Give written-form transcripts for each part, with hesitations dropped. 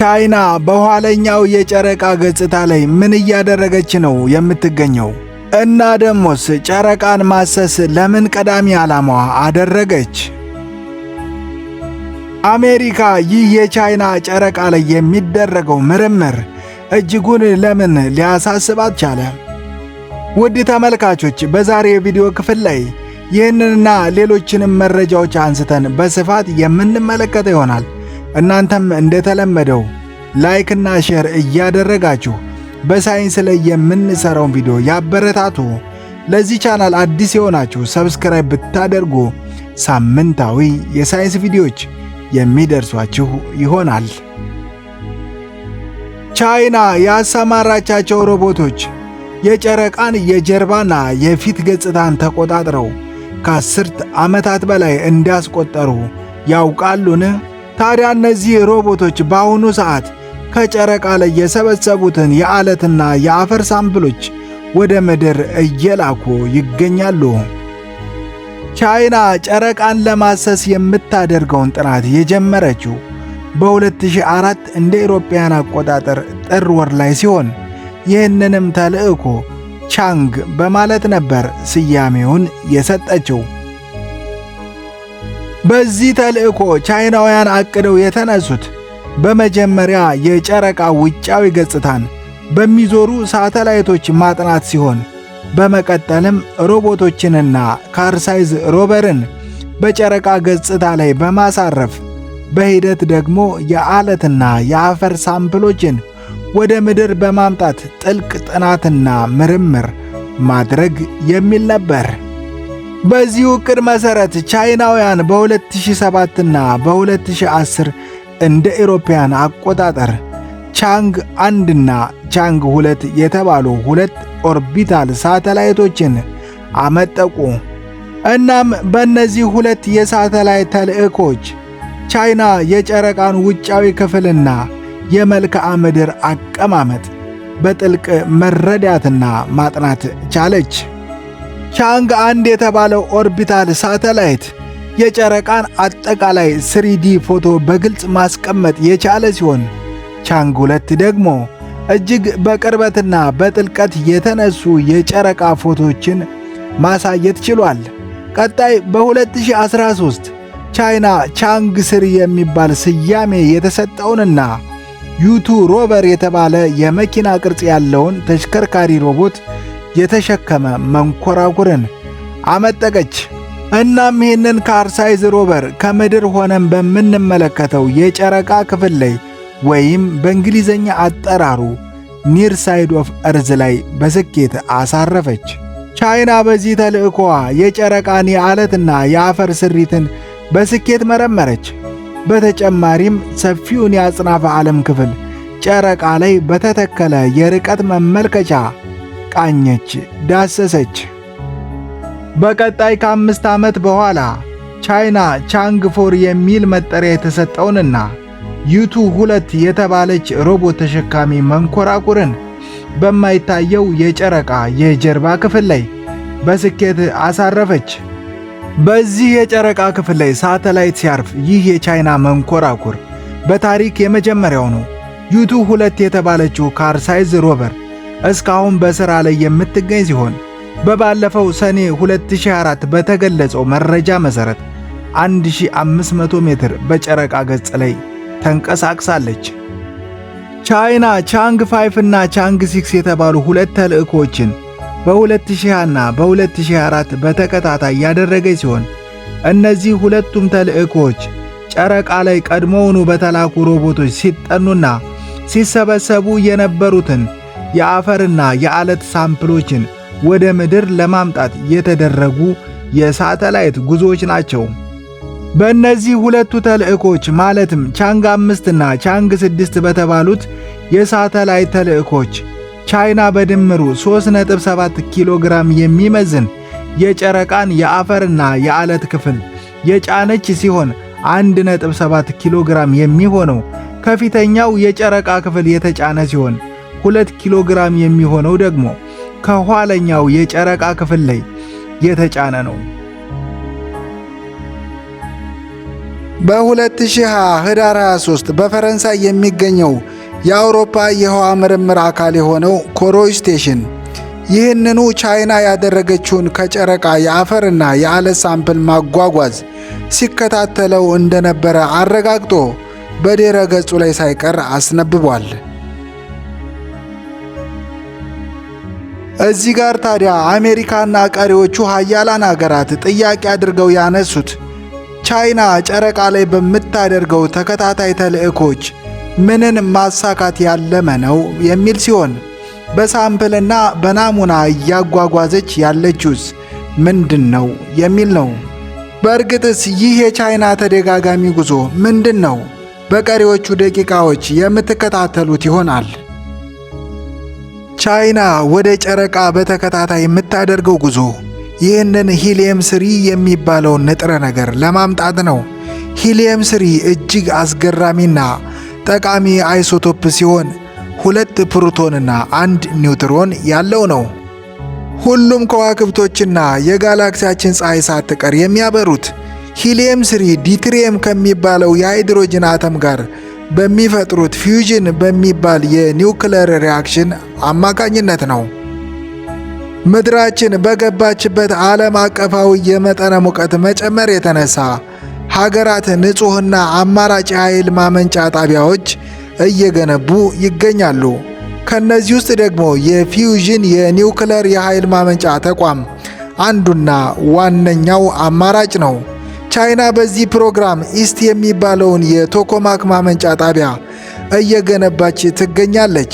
ቻይና በኋለኛው የጨረቃ ገጽታ ላይ ምን እያደረገች ነው የምትገኘው? እና ደሞስ ጨረቃን ማሰስ ለምን ቀዳሚ ዓላማዋ አደረገች? አሜሪካ ይህ የቻይና ጨረቃ ላይ የሚደረገው ምርምር እጅጉን ለምን ሊያሳስባት ቻለ? ውድ ተመልካቾች በዛሬ የቪዲዮ ክፍል ላይ ይህንንና ሌሎችንም መረጃዎች አንስተን በስፋት የምንመለከት ይሆናል። እናንተም እንደተለመደው ላይክና ሼር እያደረጋችሁ በሳይንስ ላይ የምንሰራውን ቪዲዮ ያበረታቱ። ለዚህ ቻናል አዲስ የሆናችሁ ሰብስክራይብ ብታደርጉ ሳምንታዊ የሳይንስ ቪዲዮዎች የሚደርሷችሁ ይሆናል። ቻይና ያሰማራቻቸው ሮቦቶች የጨረቃን የጀርባና የፊት ገጽታን ተቆጣጥረው ከአስርት ዓመታት በላይ እንዳስቆጠሩ ያውቃሉን? ታዲያ እነዚህ ሮቦቶች በአሁኑ ሰዓት ከጨረቃ ላይ የሰበሰቡትን የዓለትና የአፈር ሳምፕሎች ወደ ምድር እየላኩ ይገኛሉ። ቻይና ጨረቃን ለማሰስ የምታደርገውን ጥናት የጀመረችው በ2004 እንደ አውሮፓውያን አቆጣጠር ጥር ወር ላይ ሲሆን ይህንንም ተልዕኮ ቻንግ በማለት ነበር ስያሜውን የሰጠችው። በዚህ ተልዕኮ ቻይናውያን አቅደው የተነሱት በመጀመሪያ የጨረቃ ውጫዊ ገጽታን በሚዞሩ ሳተላይቶች ማጥናት ሲሆን በመቀጠልም ሮቦቶችንና ካርሳይዝ ሮቨርን በጨረቃ ገጽታ ላይ በማሳረፍ በሂደት ደግሞ የዓለትና የአፈር ሳምፕሎችን ወደ ምድር በማምጣት ጥልቅ ጥናትና ምርምር ማድረግ የሚል ነበር። በዚህ ዕቅድ መሠረት ቻይናውያን በ2007 እና በ2010 እንደ አውሮፓውያን አቆጣጠር ቻንግ 1 እና ቻንግ 2 የተባሉ ሁለት ኦርቢታል ሳተላይቶችን አመጠቁ። እናም በእነዚህ ሁለት የሳተላይት ተልዕኮች ቻይና የጨረቃን ውጫዊ ክፍልና የመልክዓ ምድር አቀማመጥ በጥልቅ መረዳትና ማጥናት ቻለች። ቻንግ 1 የተባለው ኦርቢታል ሳተላይት የጨረቃን አጠቃላይ 3D ፎቶ በግልጽ ማስቀመጥ የቻለ ሲሆን ቻንግ 2 ደግሞ እጅግ በቅርበትና በጥልቀት የተነሱ የጨረቃ ፎቶችን ማሳየት ችሏል። ቀጣይ በ2013 ቻይና ቻንግ 3 የሚባል ስያሜ የተሰጠውንና ዩቱ ሮቨር የተባለ የመኪና ቅርጽ ያለውን ተሽከርካሪ ሮቦት የተሸከመ መንኮራኩርን አመጠቀች። እናም ይህንን ካርሳይዝ ሮቨር ከምድር ሆነን በምንመለከተው የጨረቃ ክፍል ላይ ወይም በእንግሊዘኛ አጠራሩ ኒር ሳይድ ኦፍ እርዝ ላይ በስኬት አሳረፈች። ቻይና በዚህ ተልዕኮዋ የጨረቃን የዓለትና የአፈር ስሪትን በስኬት መረመረች። በተጨማሪም ሰፊውን የአጽናፈ ዓለም ክፍል ጨረቃ ላይ በተተከለ የርቀት መመልከቻ ቃኘች፣ ዳሰሰች። በቀጣይ ከ5 ዓመት በኋላ ቻይና ቻንግ 4 የሚል መጠሪያ የተሰጠውንና ዩቱ 2 የተባለች ሮቦት ተሸካሚ መንኮራኩርን በማይታየው የጨረቃ የጀርባ ክፍል ላይ በስኬት አሳረፈች። በዚህ የጨረቃ ክፍል ላይ ሳተላይት ሲያርፍ ይህ የቻይና መንኮራኩር በታሪክ የመጀመሪያው ነው። ዩቱ 2 የተባለችው ካርሳይዝ ሮቨር እስካሁን በሥራ ላይ የምትገኝ ሲሆን በባለፈው ሰኔ 2004 በተገለጸው መረጃ መሠረት 1500 ሜትር በጨረቃ ገጽ ላይ ተንቀሳቅሳለች። ቻይና ቻንግ 5 እና ቻንግ 6 የተባሉ ሁለት ተልዕኮችን በ2020 እና በ2024 በተከታታይ ያደረገች ሲሆን እነዚህ ሁለቱም ተልዕኮች ጨረቃ ላይ ቀድሞውኑ በተላኩ ሮቦቶች ሲጠኑና ሲሰበሰቡ የነበሩትን የአፈርና የዓለት ሳምፕሎችን ወደ ምድር ለማምጣት የተደረጉ የሳተላይት ጉዞዎች ናቸው። በእነዚህ ሁለቱ ተልዕኮች ማለትም ቻንግ 5 እና ቻንግ 6 በተባሉት የሳተላይት ተልዕኮች ቻይና በድምሩ 3.7 ኪሎ ግራም የሚመዝን የጨረቃን የአፈርና የዓለት ክፍል የጫነች ሲሆን 1.7 ኪሎ ግራም የሚሆነው ከፊተኛው የጨረቃ ክፍል የተጫነ ሲሆን 2 ኪሎ ግራም የሚሆነው ደግሞ ከኋለኛው የጨረቃ ክፍል ላይ የተጫነ ነው። በ2020 ህዳር 23 በፈረንሳይ የሚገኘው የአውሮፓ የህዋ ምርምር አካል የሆነው ኮሮይ ስቴሽን ይህንኑ ቻይና ያደረገችውን ከጨረቃ የአፈርና የአለት ሳምፕል ማጓጓዝ ሲከታተለው እንደነበረ አረጋግጦ በድረ ገጹ ላይ ሳይቀር አስነብቧል። እዚህ ጋር ታዲያ አሜሪካና ቀሪዎቹ ሀያላን ሀገራት ጥያቄ አድርገው ያነሱት ቻይና ጨረቃ ላይ በምታደርገው ተከታታይ ተልዕኮች ምንን ማሳካት ያለመ ነው የሚል ሲሆን በሳምፕልና በናሙና እያጓጓዘች ያለችውስ ምንድን ነው የሚል ነው። በእርግጥስ ይህ የቻይና ተደጋጋሚ ጉዞ ምንድን ነው? በቀሪዎቹ ደቂቃዎች የምትከታተሉት ይሆናል። ቻይና ወደ ጨረቃ በተከታታይ የምታደርገው ጉዞ ይህንን ሂሊየም 3 የሚባለውን ንጥረ ነገር ለማምጣት ነው። ሂሊየም 3 እጅግ አስገራሚና ጠቃሚ አይሶቶፕ ሲሆን 2 ፕሮቶንና 1 ኒውትሮን ያለው ነው። ሁሉም ከዋክብቶችና የጋላክሲያችን ፀሐይ ሳትቀር የሚያበሩት ሂሊየም 3 ዲትሪየም ከሚባለው የሃይድሮጅን አተም ጋር በሚፈጥሩት ፊውዥን በሚባል የኒውክለር ሪያክሽን አማካኝነት ነው። ምድራችን በገባችበት ዓለም አቀፋዊ የመጠነ ሙቀት መጨመር የተነሳ ሀገራት ንጹሕና አማራጭ ኃይል ማመንጫ ጣቢያዎች እየገነቡ ይገኛሉ። ከነዚህ ውስጥ ደግሞ የፊውዥን የኒውክለር የኃይል ማመንጫ ተቋም አንዱና ዋነኛው አማራጭ ነው። ቻይና በዚህ ፕሮግራም ኢስት የሚባለውን የቶኮማክ ማመንጫ ጣቢያ እየገነባች ትገኛለች።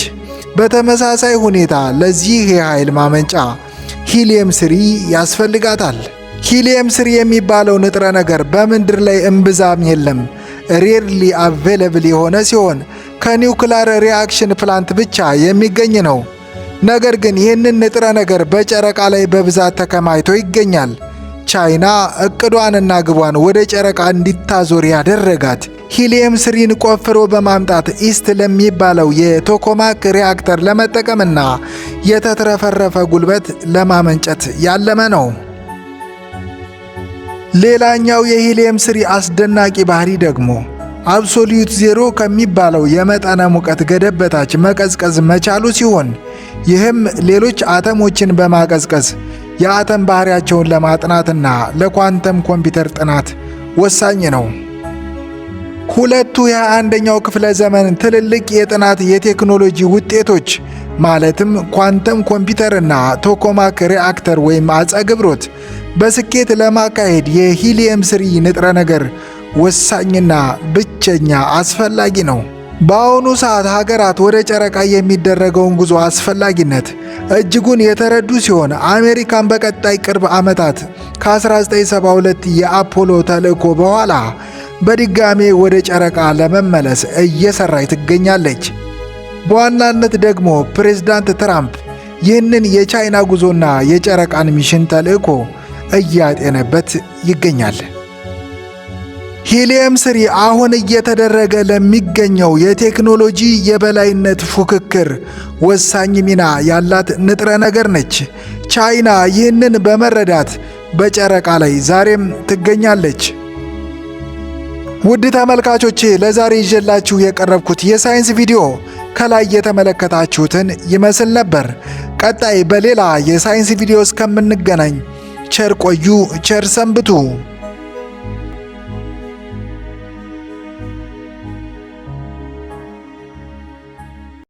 በተመሳሳይ ሁኔታ ለዚህ የኃይል ማመንጫ ሂሊየም 3 ያስፈልጋታል። ሂሊየም 3 የሚባለው ንጥረ ነገር በምድር ላይ እምብዛም የለም። ሬርሊ አቬለብል የሆነ ሲሆን ከኒውክለር ሪያክሽን ፕላንት ብቻ የሚገኝ ነው። ነገር ግን ይህንን ንጥረ ነገር በጨረቃ ላይ በብዛት ተከማችቶ ይገኛል። ቻይና እቅዷንና ግቧን ወደ ጨረቃ እንዲታዞር ያደረጋት ሂሊየም 3ን ቆፍሮ በማምጣት ኢስት ለሚባለው የቶኮማክ ሪያክተር ለመጠቀምና የተትረፈረፈ ጉልበት ለማመንጨት ያለመ ነው። ሌላኛው የሂሊየም 3 አስደናቂ ባህሪ ደግሞ አብሶሉት ዜሮ ከሚባለው የመጠነ ሙቀት ገደብ በታች መቀዝቀዝ መቻሉ ሲሆን ይህም ሌሎች አተሞችን በማቀዝቀዝ የአተም ባህሪያቸውን ለማጥናትና ለኳንተም ኮምፒውተር ጥናት ወሳኝ ነው። ሁለቱ የ21ኛው ክፍለ ዘመን ትልልቅ የጥናት የቴክኖሎጂ ውጤቶች ማለትም ኳንተም ኮምፒውተርና ቶኮማክ ሪአክተር ወይም አጸግብሮት በስኬት ለማካሄድ የሂሊየም 3 ንጥረ ነገር ወሳኝና ብቸኛ አስፈላጊ ነው። በአሁኑ ሰዓት ሀገራት ወደ ጨረቃ የሚደረገውን ጉዞ አስፈላጊነት እጅጉን የተረዱ ሲሆን አሜሪካን በቀጣይ ቅርብ ዓመታት ከ1972 የአፖሎ ተልዕኮ በኋላ በድጋሜ ወደ ጨረቃ ለመመለስ እየሰራች ትገኛለች። በዋናነት ደግሞ ፕሬዝዳንት ትራምፕ ይህንን የቻይና ጉዞና የጨረቃን ሚሽን ተልዕኮ እያጤነበት ይገኛል። ሂሊየም 3 አሁን እየተደረገ ለሚገኘው የቴክኖሎጂ የበላይነት ፉክክር ወሳኝ ሚና ያላት ንጥረ ነገር ነች። ቻይና ይህንን በመረዳት በጨረቃ ላይ ዛሬም ትገኛለች። ውድ ተመልካቾቼ ለዛሬ ይዤላችሁ የቀረብኩት የሳይንስ ቪዲዮ ከላይ የተመለከታችሁትን ይመስል ነበር። ቀጣይ በሌላ የሳይንስ ቪዲዮ እስከምንገናኝ ቸር ቆዩ፣ ቸር ሰንብቱ።